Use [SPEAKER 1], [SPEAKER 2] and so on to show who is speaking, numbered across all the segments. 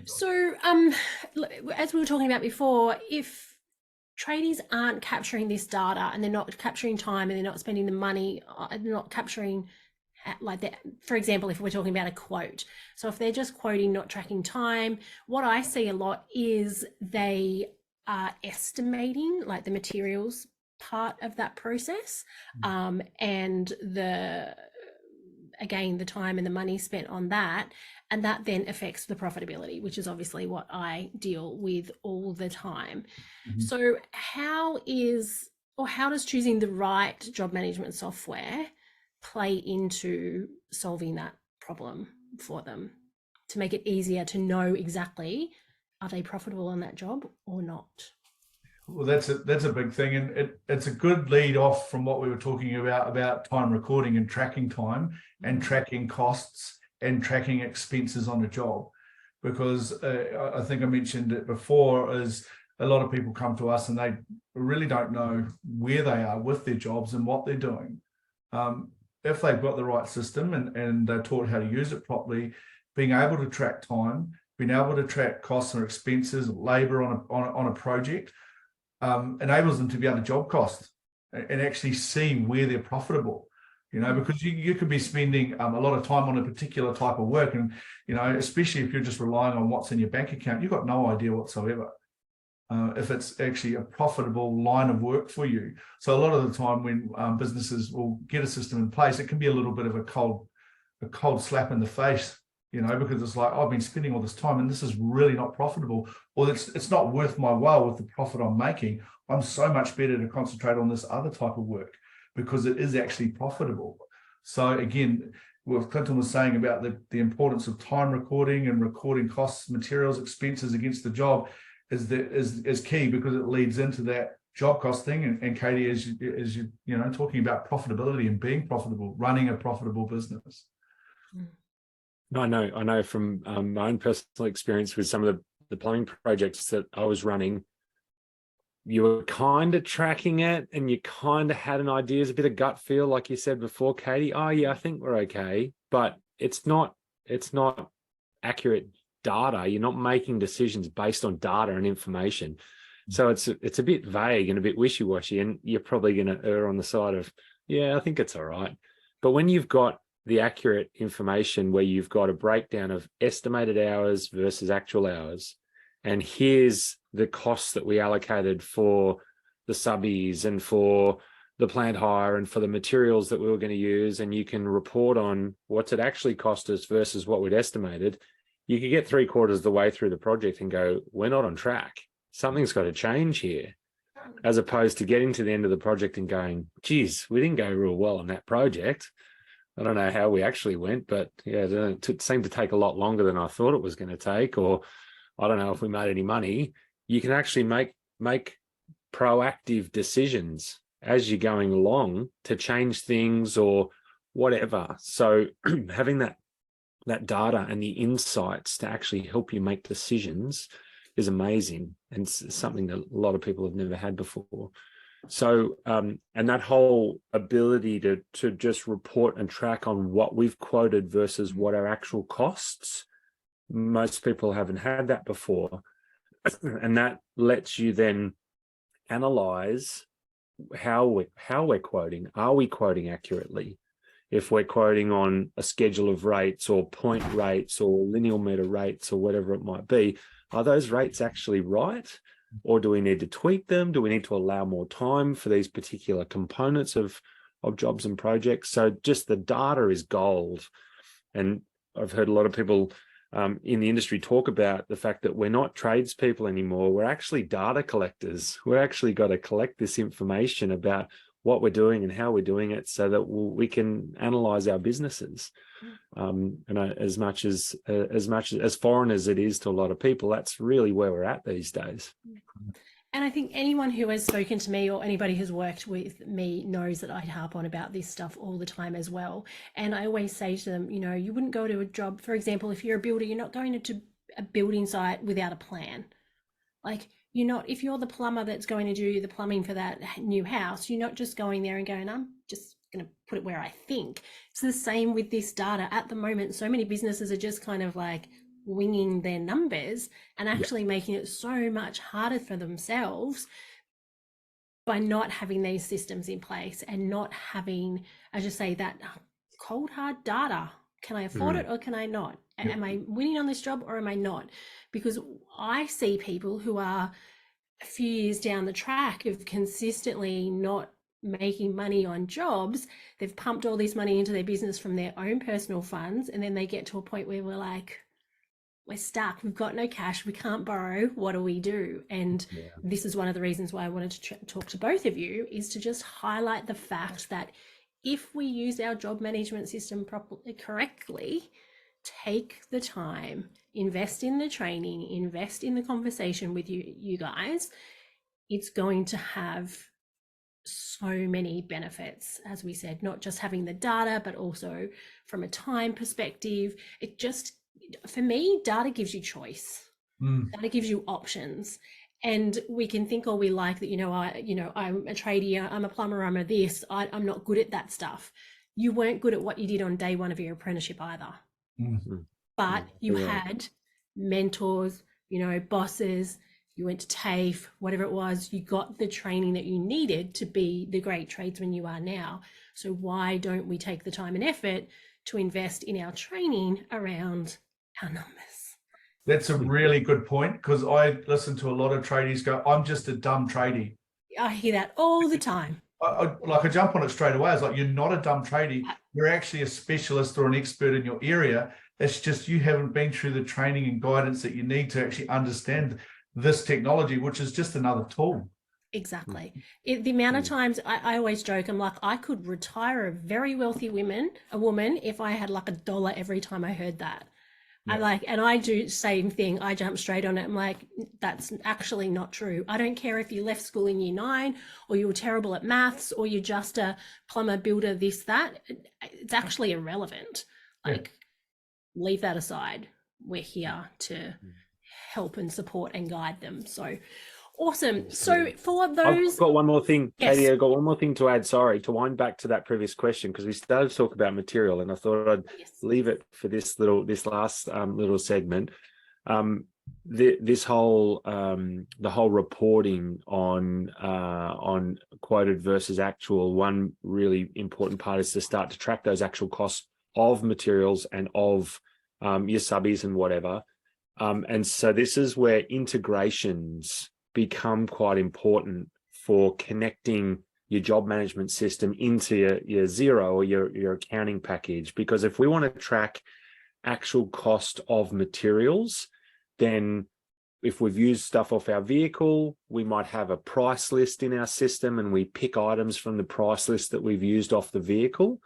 [SPEAKER 1] So, as we were talking about before, if tradies aren't capturing this data and they're not capturing time and they're not spending the money, they're not capturing like that, for example, if we're talking about a quote. So if they're just quoting, not tracking time, what I see a lot is they are estimating like the materials part of that process, and the time and the money spent on that, and that then affects the profitability, which is obviously what I deal with all the time.
[SPEAKER 2] Mhm.
[SPEAKER 1] So how does choosing the right job management software play into solving that problem for them, to make it easier to know exactly, are they profitable on that job or not?
[SPEAKER 2] Well, that's a big thing, and it's a good lead off from what we were talking about time recording and tracking time and tracking costs and tracking expenses on a job, because I think I mentioned it before, is a lot of people come to us and they really don't know where they are with their jobs and what they're doing. If they've got the right system and they're taught how to use it properly, being able to track time, being able to track costs or expenses, labor on a project, enables them to be able to job cost and actually see where they're profitable. Because you could be spending a lot of time on a particular type of work, and especially if you're just relying on what's in your bank account, you've got no idea whatsoever if it's actually a profitable line of work for you. So a lot of the time when businesses will get a system in place, it can be a little bit of a cold slap in the face, because it's like, I've been spending all this time and this is really not profitable, or it's not worth my while with the profit I'm making. I'm so much better to concentrate on this other type of work because it is actually profitable. So again, what Clinton was saying about the importance of time recording and recording costs, materials, expenses against the job is key, because it leads into that job cost thing. And Katie, as you talking about profitability and being profitable, running a profitable business.
[SPEAKER 3] I know from my own personal experience with some of the plumbing projects that I was running, you were kind of tracking it and you kind of had an idea, it's a bit of gut feel, like you said before, Katie. Oh yeah, I think we're okay, but it's not accurate data. You're not making decisions based on data and information. So it's a bit vague and a bit wishy-washy, and you're probably going to err on the side of, yeah, I think it's all right. But when you've got the accurate information, where you've got a breakdown of estimated hours versus actual hours, and here's the costs that we allocated for the subbies and for the plant hire and for the materials that we were going to use, and you can report on what's it actually cost us versus what we'd estimated, you could get 3/4 of the way through the project and go, we're not on track. Something's got to change here. As opposed to getting to the end of the project and going, geez, we didn't go real well on that project. I don't know how we actually went, but yeah, it seemed to take a lot longer than I thought it was going to take, or I don't know if we made any money. You can actually make proactive decisions as you're going along to change things or whatever. So having that data and the insights to actually help you make decisions is amazing, and something that a lot of people have never had before. So, and that whole ability to just report and track on what we've quoted versus what our actual costs, most people haven't had that before. And that lets you then analyze how we're quoting. Are we quoting accurately? If we're quoting on a schedule of rates or point rates or linear meter rates or whatever it might be, are those rates actually right? Or do we need to tweak them? Do we need to allow more time for these particular components of jobs and projects? So just the data is gold. And I've heard a lot of people in the industry talk about the fact that we're not tradespeople anymore. We're actually data collectors. We're actually got to collect this information about what we're doing and how we're doing it, so that we can analyze our businesses. And as much as foreign as it is to a lot of people, that's really where we're at these days.
[SPEAKER 1] And I think anyone who has spoken to me or anybody who's worked with me knows that I harp on about this stuff all the time as well. And I always say to them, you wouldn't go to a job, for example, if you're a builder, you're not going into a building site without a plan. Like, if you're the plumber that's going to do the plumbing for that new house, you're not just going there and going, I'm just going to put it where I think. It's the same with this data at the moment. So many businesses are just kind of like winging their numbers and actually making it so much harder for themselves by not having these systems in place and not having, as you say, that cold hard data. Can I afford it or can I not? Am I winning on this job or am I not? Because I see people who are a few years down the track of consistently not making money on jobs. They've pumped all this money into their business from their own personal funds, and then they get to a point where we're like, we're stuck, we've got no cash, we can't borrow, what do we do? And this is one of the reasons why I wanted to talk to both of you, is to just highlight the fact that if we use our job management system correctly, take the time, invest in the training, invest in the conversation with you guys, it's going to have so many benefits, as we said, not just having the data, but also from a time perspective. It just, for me, data gives you choice. Data gives you options. And we can think all we like that, I'm a tradie, I'm a plumber, I'm a this, I'm not good at that stuff. You weren't good at what you did on day one of your apprenticeship either. But you had mentors, bosses, you went to TAFE, whatever it was, you got the training that you needed to be the great tradesman you are now. So why don't we take the time and effort to invest in our training around our numbers?
[SPEAKER 2] That's a really good point, because I listen to a lot of tradies go, I'm just a dumb tradie.
[SPEAKER 1] I hear that all the time.
[SPEAKER 2] I jump on it straight away. It's like, you're not a dumb tradie. You're actually a specialist or an expert in your area. It's just you haven't been through the training and guidance that you need to actually understand this technology, which is just another tool.
[SPEAKER 1] Exactly. The amount of times I always joke, I'm like, I could retire a very wealthy woman, if I had like $1 every time I heard that. And I do the same thing. I jump straight on it. I'm like, that's actually not true. I don't care if you left school in year 9 or you were terrible at maths or you're just a plumber, builder, this, that. It's actually irrelevant. Leave that aside. We're here to help and support and guide them. So awesome. So for those,
[SPEAKER 3] I've got one more thing,
[SPEAKER 1] yes.
[SPEAKER 3] Katie, I've got one more thing to add. Sorry, to wind back to that previous question, because we started to talk about material, and I thought I'd leave it for this last little segment. The whole reporting on quoted versus actual. One really important part is to start to track those actual costs of materials and of your subbies and whatever. And so this is where integrations become quite important for connecting your job management system into your Xero or your accounting package. Because if we want to track actual cost of materials, then if we've used stuff off our vehicle, we might have a price list in our system and we pick items from the price list that we've used off the vehicle.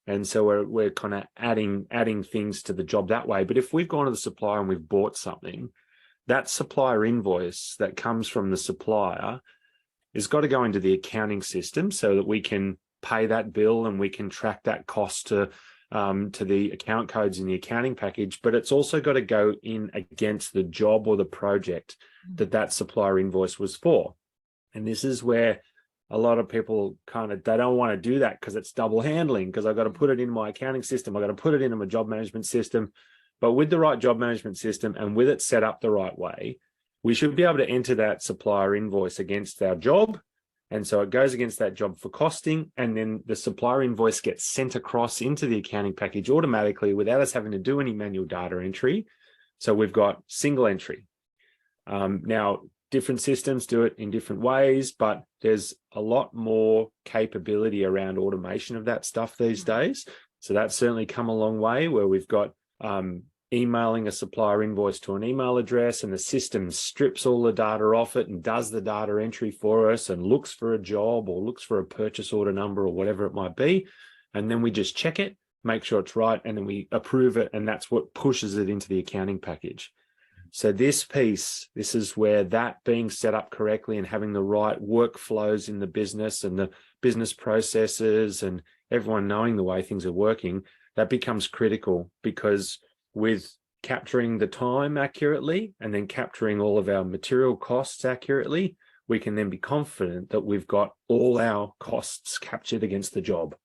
[SPEAKER 3] And so we're kind of adding things to the job that way. But if we've gone to the supplier and we've bought something, that supplier invoice that comes from the supplier has got to go into the accounting system so that we can pay that bill and we can track that cost to the account codes in the accounting package. But it's also got to go in against the job or the project that supplier invoice was for. And this is where a lot of people they don't want to do that because it's double handling, because I've got to put it in my accounting system. I've got to put it into my job management system. But with the right job management system and with it set up the right way, we should be able to enter that supplier invoice against our job. And so it goes against that job for costing. And then the supplier invoice gets sent across into the accounting package automatically without us having to do any manual data entry. So we've got single entry. Now, different systems do it in different ways, but there's a lot more capability around automation of that stuff these days. So that's certainly come a long way, where we've got emailing a supplier invoice to an email address, and the system strips all the data off it and does the data entry for us and looks for a job or looks for a purchase order number or whatever it might be. And then we just check it, make sure it's right, and then we approve it. And that's what pushes it into the accounting package. So this piece, this is where that being set up correctly and having the right workflows in the business and the business processes and everyone knowing the way things are working, that becomes critical, because with capturing the time accurately and then capturing all of our material costs accurately, we can then be confident that we've got all our costs captured against the job.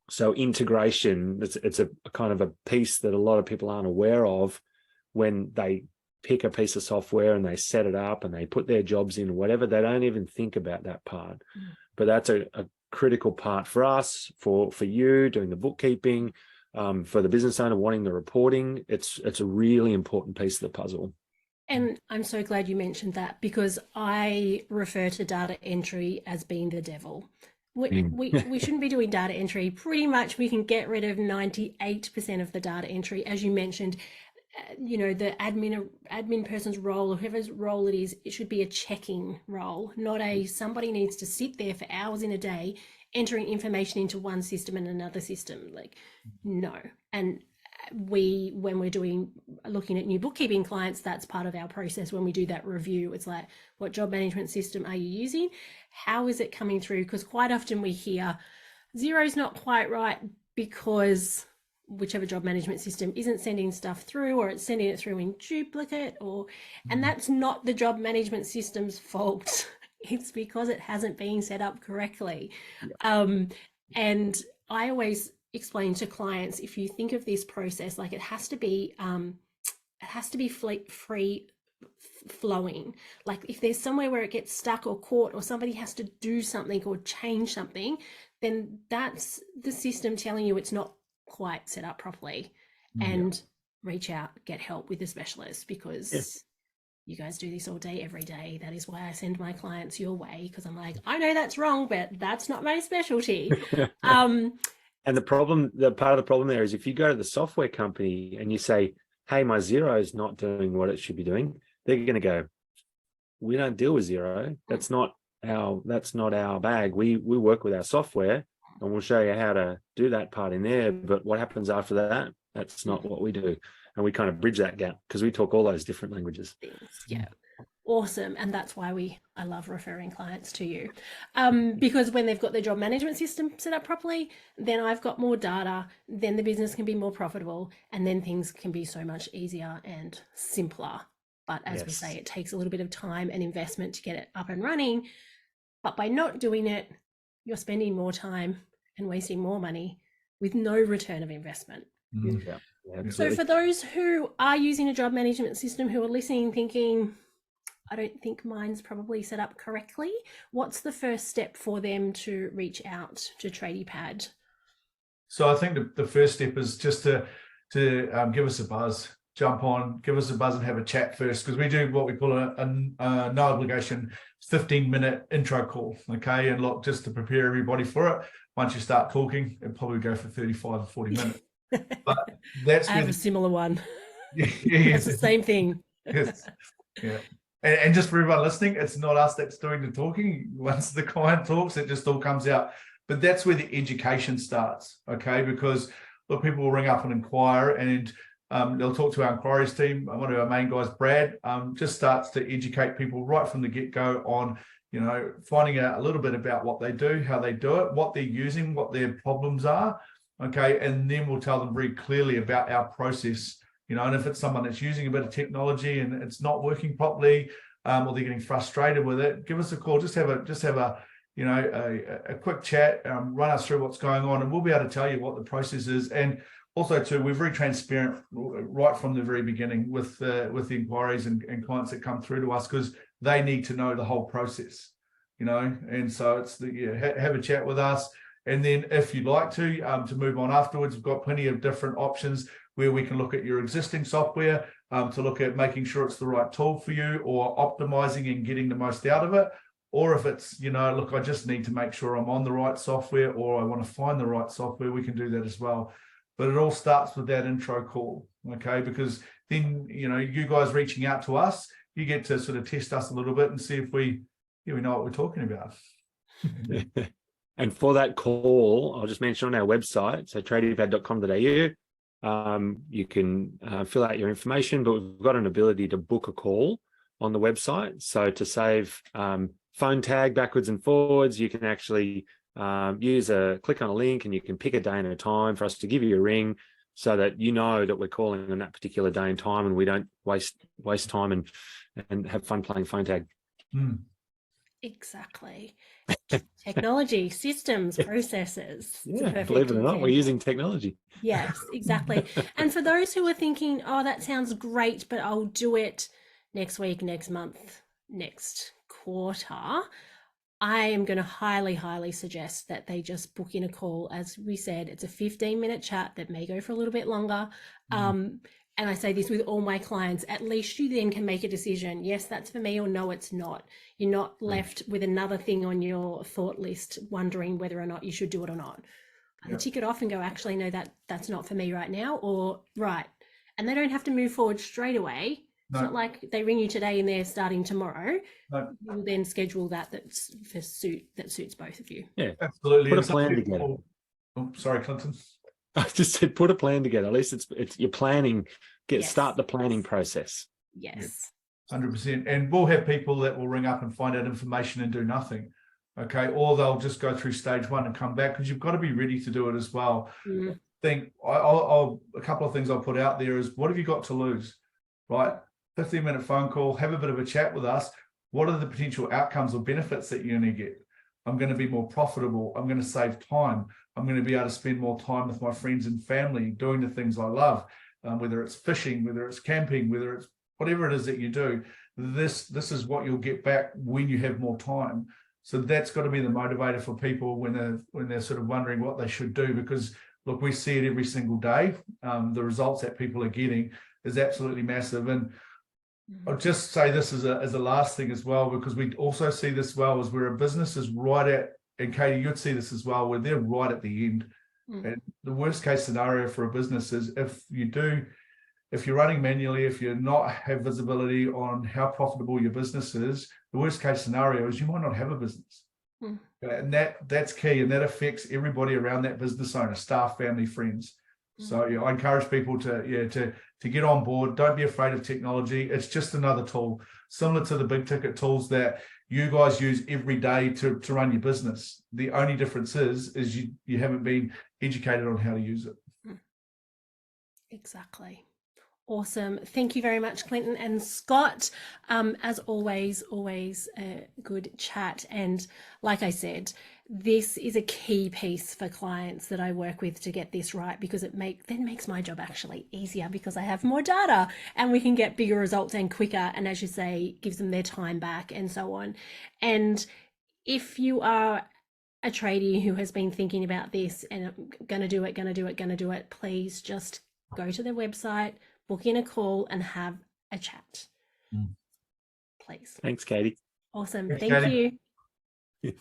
[SPEAKER 3] So integration, it's a kind of a piece that a lot of people aren't aware of when they pick a piece of software and they set it up and they put their jobs in or whatever. They don't even think about that part. But that's a critical part for us, for you doing the bookkeeping, for the business owner wanting the reporting. It's a really important piece of the puzzle.
[SPEAKER 1] And I'm so glad you mentioned that, because I refer to data entry as being the devil. We shouldn't be doing data entry. Pretty much we can get rid of 98% of the data entry. As you mentioned, the admin person's role, or whoever's role it is, it should be a checking role, not somebody needs to sit there for hours in a day entering information into one system and another system. Like, no. And when we're looking at new bookkeeping clients, that's part of our process. When we do that review, it's like, what job management system are you using? How is it coming through? Because quite often we hear Xero's not quite right because whichever job management system isn't sending stuff through, or it's sending it through in duplicate, and that's not the job management system's fault. It's because it hasn't been set up correctly. And I always explain to clients, if you think of this process, like it has to be free flowing. Like if there's somewhere where it gets stuck or caught, or somebody has to do something or change something, then that's the system telling you it's not quite set up properly. And reach out, get help with a specialist, because you guys do this all day, every day. That is why I send my clients your way, because I'm like, I know that's wrong, but that's not my specialty.
[SPEAKER 3] And the part of the problem there is, if you go to the software company and you say, hey, my Xero is not doing what it should be doing, they're going to go, we don't deal with Xero. That's not our bag. We work with our software and we'll show you how to do that part in there. But what happens after that, that's not what we do. And we kind of bridge that gap because we talk all those different languages.
[SPEAKER 1] Yeah. Awesome. And that's why I love referring clients to you, because when they've got their job management system set up properly, then I've got more data, then the business can be more profitable, and then things can be so much easier and simpler. But as we say, it takes a little bit of time and investment to get it up and running. But by not doing it, you're spending more time and wasting more money with no return of investment. So for those who are using a job management system, who are listening thinking, I don't think mine's probably set up correctly, what's the first step for them to reach out to TradiePad?
[SPEAKER 2] So I think the first step is just to give us a buzz, jump on, give us a buzz and have a chat first, because we do what we call a no obligation 15-minute intro call, okay? And look, just to prepare everybody for it, once you start talking, it'll probably go for 35 or 40 minutes. But that's
[SPEAKER 1] I have a similar one.
[SPEAKER 2] Yeah,
[SPEAKER 1] it's the same thing.
[SPEAKER 2] Yes. Yeah. And just for everyone listening, it's not us that's doing the talking. Once the client talks, it just all comes out. But that's where the education starts, okay? Because look, people will ring up and inquire, and they'll talk to our inquiries team. One of our main guys, Brad, just starts to educate people right from the get-go on, finding out a little bit about what they do, how they do it, what they're using, what their problems are, okay? And then we'll tell them very clearly about our process. And if it's someone that's using a bit of technology and it's not working properly, or they're getting frustrated with it, give us a call. Just have a quick chat, run us through what's going on, and we'll be able to tell you what the process is. And also too, we're very transparent right from the very beginning with the inquiries and clients that come through to us, because they need to know the whole process, And so it's have a chat with us, and then if you'd like to move on afterwards, we've got plenty of different options where we can look at your existing software to look at making sure it's the right tool for you, or optimizing and getting the most out of it. Or if it's, look, I just need to make sure I'm on the right software, or I want to find the right software, we can do that as well. But it all starts with that intro call, okay? Because then, you guys reaching out to us, you get to sort of test us a little bit and see if we know what we're talking about.
[SPEAKER 3] And for that call, I'll just mention on our website, so tradiepad.com.au, you can fill out your information, but we've got an ability to book a call on the website. So to save phone tag backwards and forwards, you can actually click on a link, and you can pick a day and a time for us to give you a ring, so that you know that we're calling on that particular day and time, and we don't waste time and have fun playing phone tag.
[SPEAKER 1] Exactly. Technology, systems, processes. It's a
[SPEAKER 3] Yeah,
[SPEAKER 1] perfect
[SPEAKER 3] believe it or not, we're
[SPEAKER 1] example.
[SPEAKER 3] using technology.
[SPEAKER 1] Yes, exactly. And for those who are thinking, oh, that sounds great, but I'll do it next week, next month, next quarter, I am going to highly, highly suggest that they just book in a call. As we said, it's a 15-minute chat that may go for a little bit longer. And I say this with all my clients, at least you then can make a decision. Yes, that's for me, or no, it's not. You're not left with another thing on your thought list, wondering whether or not you should do it or not. Either tick it off and go, actually, no, that's not for me right now, or right. And they don't have to move forward straight away. It's not like they ring you today and they're starting tomorrow. You'll then schedule that suits both of you.
[SPEAKER 3] Yeah,
[SPEAKER 2] absolutely.
[SPEAKER 3] put a plan together.
[SPEAKER 2] Oh, sorry, Clinton.
[SPEAKER 3] I just said put a plan together. At least it's you're planning. Start the planning process.
[SPEAKER 1] Yes.
[SPEAKER 2] 100%. And we'll have people that will ring up and find out information and do nothing. Okay. Or they'll just go through stage one and come back, because you've got to be ready to do it as well. I'll a couple of things I'll put out there is, what have you got to lose? Right? 15-minute phone call, have a bit of a chat with us. What are the potential outcomes or benefits that you're going to get? I'm going to be more profitable. I'm going to save time. I'm going to be able to spend more time with my friends and family doing the things I love, whether it's fishing, whether it's camping, whether it's whatever it is that you do. This is what you'll get back when you have more time. So that's got to be the motivator for people when they're sort of wondering what they should do, because look, we see it every single day. The results that people are getting is absolutely massive. And I'll just say this as a last thing as well, because we also see this well as where a business is right at, and Katie, you'd see this as well, where they're right at the end. And the worst case scenario for a business is if you're running manually, if you're not have visibility on how profitable your business is, the worst case scenario is you might not have a business. And that's key, and that affects everybody around that business owner, staff, family, friends. So I encourage people to get on board. Don't be afraid of technology. It's just another tool, similar to the big ticket tools that you guys use every day to run your business. The only difference is you haven't been educated on how to use it.
[SPEAKER 1] Exactly. Awesome. Thank you very much, Clinton and Scott. As always a good chat. And like I said, this is a key piece for clients that I work with to get this right, because it makes my job actually easier, because I have more data and we can get bigger results and quicker. And as you say, gives them their time back and so on. And if you are a tradie who has been thinking about this and going to do it, please just go to their website, book in a call and have a chat. Please.
[SPEAKER 3] Thanks, Katie.
[SPEAKER 1] Awesome.
[SPEAKER 2] Thanks,
[SPEAKER 1] Thank
[SPEAKER 2] Katie.
[SPEAKER 1] you.